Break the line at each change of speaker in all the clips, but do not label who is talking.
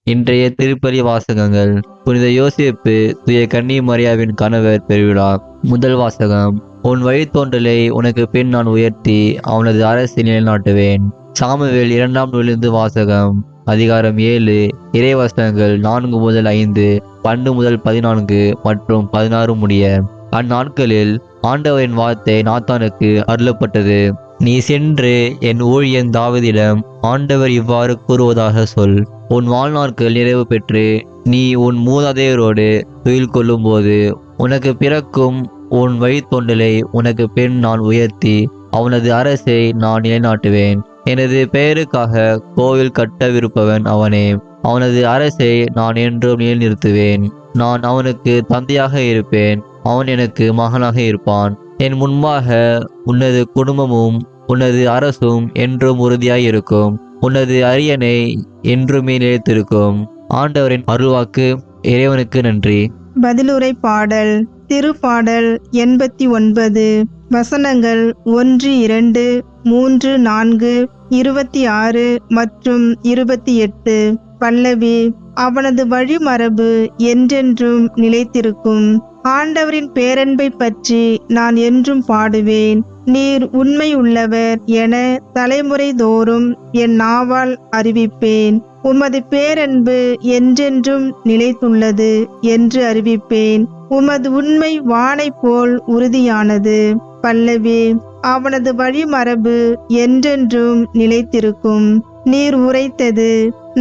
இன்றைய திருப்பலி வாசகங்கள். புனித யோசேப்பு தூய கன்னிமரியாவின் கணவர் பெருவிழா. முதல் வாசகம். உன் வழித்தோன்றலை உனக்கு பின் நான் உயர்த்தி அவனது அரசை நிலைநாட்டுவேன். சாமுவேல் 2ஆம் நூலிலிருந்து வாசகம். அதிகாரம் 7, இறைவசனங்கள் 4 முதல் 5, 12 முதல் 14 மற்றும் 16 முடிய. அந்நாட்களில் ஆண்டவரின் வார்த்தை நாத்தானுக்கு அருளப்பட்டது. நீ சென்று என் ஊழியன் தாவீதிடம் ஆண்டவர் இவ்வாறு கூறுவதாக சொல். உன் வாழ்நாட்கள் நிறைவு பெற்று நீ உன் மூதாதையரோடு துயில் கொள்ளும் போது உனக்கு பிறக்கும் உன் வழித்தோன்றலை உனக்கு பின் நான் உயர்த்தி அவனது அரசை நான் நிலைநாட்டுவேன். எனது பெயருக்காக கோவில் கட்டவிருப்பவன் அவனே. அவனது அரசை நான் என்றும் நிலைநிறுத்துவேன். நான் அவனுக்கு தந்தையாக இருப்பேன், அவன் எனக்கு மகனாக இருப்பான். என் முன்பாக உனது குடும்பமும் உனது அரசும் என்றும் உறுதியாய் இருக்கும். உனது அரியணை என்றுமே நிலைத்திருக்கும். ஆண்டவரின் அருள்வாக்கு. இறைவனுக்கு நன்றி.
பதிலுரை பாடல். திருப்பாடல் 89. வசனங்கள் 1, 2, 3, 4, 26 மற்றும் 28. பல்லவி. அவனது வழிமரபு என்றென்றும் நிலைத்திருக்கும். ஆண்டவரின் பேரன்பை பற்றி நான் என்றும் பாடுவேன். நீர் உண்மை உள்ளவர் என தலைமுறை தோறும் என் நாவால் அறிவிப்பேன். உமது பேரன்பு என்றென்றும் நிலைத்துள்ளது என்று அறிவிப்பேன். உமது உண்மை வானை போல் உறுதியானது. பல்லவி. அவனது வழிமரபு என்றென்றும் நிலைத்திருக்கும். நீர் உரைத்தது.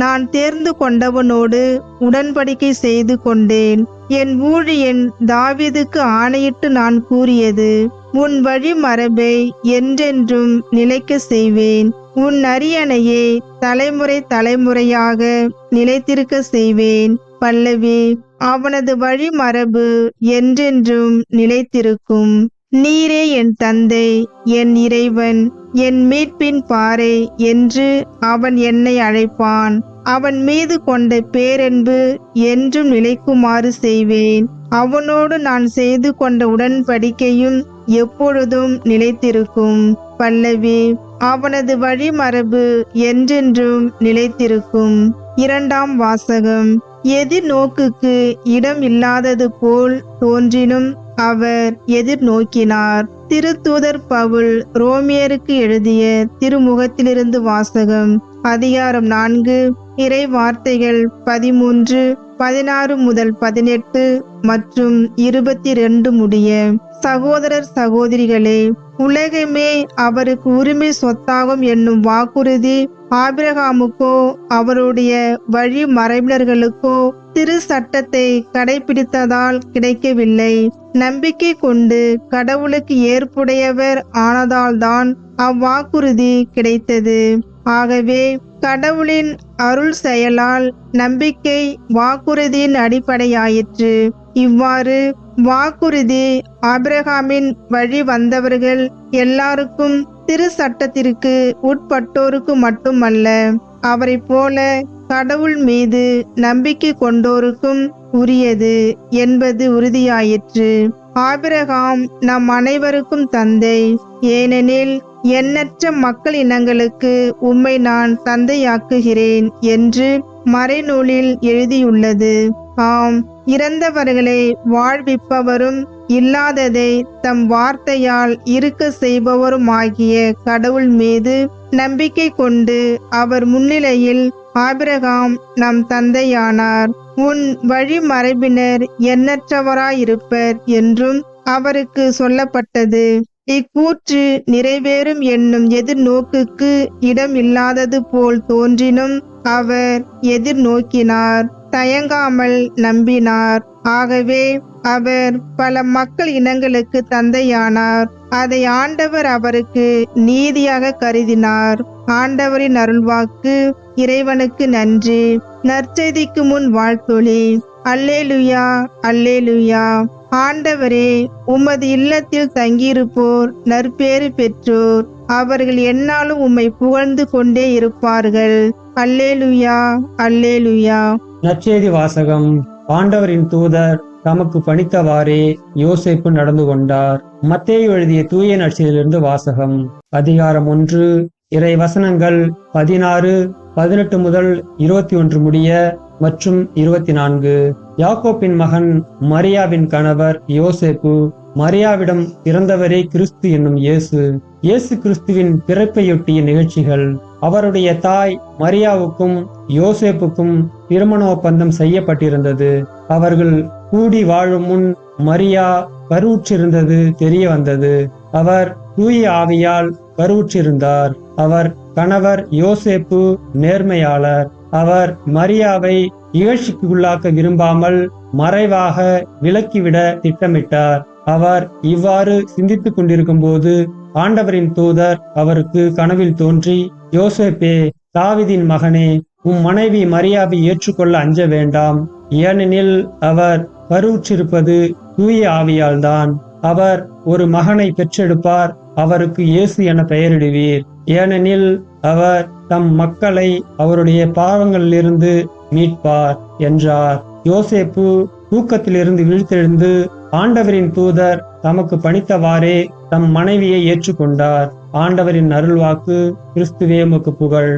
நான் தேர்ந்து கொண்டவனோடு உடன்படிக்கை செய்து கொண்டேன். என் ஊழியன் தாவீதுக்கு ஆணையிட்டு நான் கூறியது. உன் வழிமரபை என்றென்றும் நிலைக்க செய்வேன். உன் அரியணையை தலைமுறை தலைமுறையாக நிலைத்திருக்க செய்வேன். பல்லவி. அவனது வழிமரபு என்றென்றும் நிலைத்திருக்கும். நீரே என் தந்தை, என் இறைவன், என் மீட்பின் பாறை என்று அவன் என்னை அழைப்பான். அவன் மீது கொண்ட பேரன்பு என்றும் நிலைக்குமாறு செய்வேன். அவனோடு நான் செய்து கொண்ட உடன்படிக்கையும் எப்பொழுதும் நிலைத்திருக்கும். பல்லவி. அவனது வழிமரபு என்றென்றும் நிலைத்திருக்கும். 2ஆம் வாசகம். எதிர்நோக்குக்கு இடம் இல்லாதது போல் தோன்றினும் அவர் எதிர்நோக்கினார். திருத்தூதர் பவுல் ரோமியருக்கு எழுதிய திருமுகத்திலிருந்து வாசகம். அதிகாரம் 4, இறை வார்த்தைகள் 13, 16 முதல் 18 மற்றும் 22 முடிய. சகோதரர் சகோதரிகளே, உலகமே அவருக்கு உரிமை சொத்தாகும் என்னும் வாக்குறுதி ஆபிரகாமுக்கோ அவருடைய வழி மரபினர்களுக்கோ திரு சட்டத்தை கடைபிடித்ததால் கிடைக்கவில்லை. நம்பிக்கை கொண்டு கடவுளுக்கு ஏற்புடையவர் ஆனதால்தான் அவ்வாக்குறுதி கிடைத்தது. ஆகவே கடவுளின் அருள் செயலால் நம்பிக்கை வாக்குறுதியின் அடிப்படையாயிற்று. இவ்வாறு வாக்குறுதி ஆபிரகாமின் வழி வந்தவர்கள் எல்லாருக்கும் திரு சட்டத்திற்கு உட்பட்டோருக்கு மட்டுமல்ல, அவரை போல கடவுள் மீது நம்பிக்கை கொண்டோருக்கும் உரியது என்பது உறுதியாயிற்று. ஆபிரகாம் நம் அனைவருக்கும் தந்தை. ஏனெனில் எண்ணற்ற மக்கள் இனங்களுக்கு உம்மை நான் தந்தையாக்குகிறேன் என்று மறைநூலில் எழுதியுள்ளது. ஆம், இறந்தவர்களை வாழ்விப்பவரும் இல்லாததை தம் வார்த்தையால் இருக்க செய்பவருமாகிய கடவுள் மீது நம்பிக்கை கொண்டு அவர் முன்னிலையில் ஆபிரகாம் நம் தந்தையானார். உன் வழிமரபினர் எண்ணற்றவராயிருப்பர் என்றும் அவருக்கு சொல்லப்பட்டது. இக்கூற்று நிறைவேறும் என்னும் எதிர்நோக்குக்கு இடம் இல்லாதது போல் தோன்றினும் அவர் எதிர்நோக்கினார், தயங்காமல் நம்பினார். ஆகவே அவர் பல மக்கள் இனங்களுக்கு தந்தையானார். அதை ஆண்டவர் அவருக்கு நீதியாக கருதினார். ஆண்டவரின் அருள்வாக்கு. இறைவனுக்கு நன்றி. நற்செய்திக்கு முன் வாழ்த்தொலி. அல்லேலுயா, அல்லேலுயா. ஆண்டவரே, உமது இல்லத்தில் தங்கியிருப்போர் நற்பேறு பெற்றோர். அவர்கள் எந்நாளும் உம்மை புகழ்ந்து கொண்டே இருப்பார்கள். அல்லேலுயா, அல்லேலுயா.
நற்செய்தி வாசகம். ஆண்டவரின் தூதர் தமக்கு பணித்தவாறே யோசேப்பு நடந்து கொண்டார். மத்தேயு எழுதிய தூய நற்செய்தியிலிருந்து வாசகம். அதிகாரம் 1, இறை வசனங்கள் 16, 18 முதல் 21 முடிய. மற்றும் 24. யாக்கோப்பின் மகன் மரியாவின் கணவர் யோசேப்பு, மரியாவிடம் பிறந்தவரே கிறிஸ்து என்னும் இயேசு கிறிஸ்துவின் பிறப்பையொட்டிய நிகழ்ச்சிகள். அவருடைய தாய் மரியாவுக்கும் யோசேப்புக்கும் திருமண ஒப்பந்தம் செய்யப்பட்டிருந்தது. அவர்கள் கூடி வாழும் முன் மரியா கருவுற்றிருந்தது தெரிய வந்தது. அவர் தூய ஆவியால் கருவுற்றிருந்தார். அவர் கணவர் யோசேப்பு நேர்மையாளர். அவர் மரியாவை இகழ்ச்சிக்குள்ளாக்க விரும்பாமல் மறைவாக விலக்கிவிட திட்டமிட்டார். அவர் இவ்வாறு சிந்தித்துக் கொண்டிருக்கும் போது ஆண்டவரின் தூதர் அவருக்கு கனவில் தோன்றி, யோசேப்பே, தாவீதின் மகனே, உம் மனைவி மரியாவை ஏற்றுக்கொள்ள அஞ்ச வேண்டாம். ஏனெனில் அவர் கருவுற்றிருப்பது தூய ஆவியால்தான். அவர் ஒரு மகனை பெற்றெடுப்பார். அவருக்கு இயேசு என பெயரிடுவீர். ஏனெனில் அவர் தம் மக்களை அவருடைய பாவங்களிலிருந்து மீட்பார் என்றார். யோசேப்பு தூக்கத்திலிருந்து விழித்தெழுந்து ஆண்டவரின் தூதர் தமக்கு பணித்தவாறே தம் மனைவியை ஏற்றுக்கொண்டார். ஆண்டவரின் அருள்வாக்கு. கிறிஸ்துவே உமக்கு புகழ்.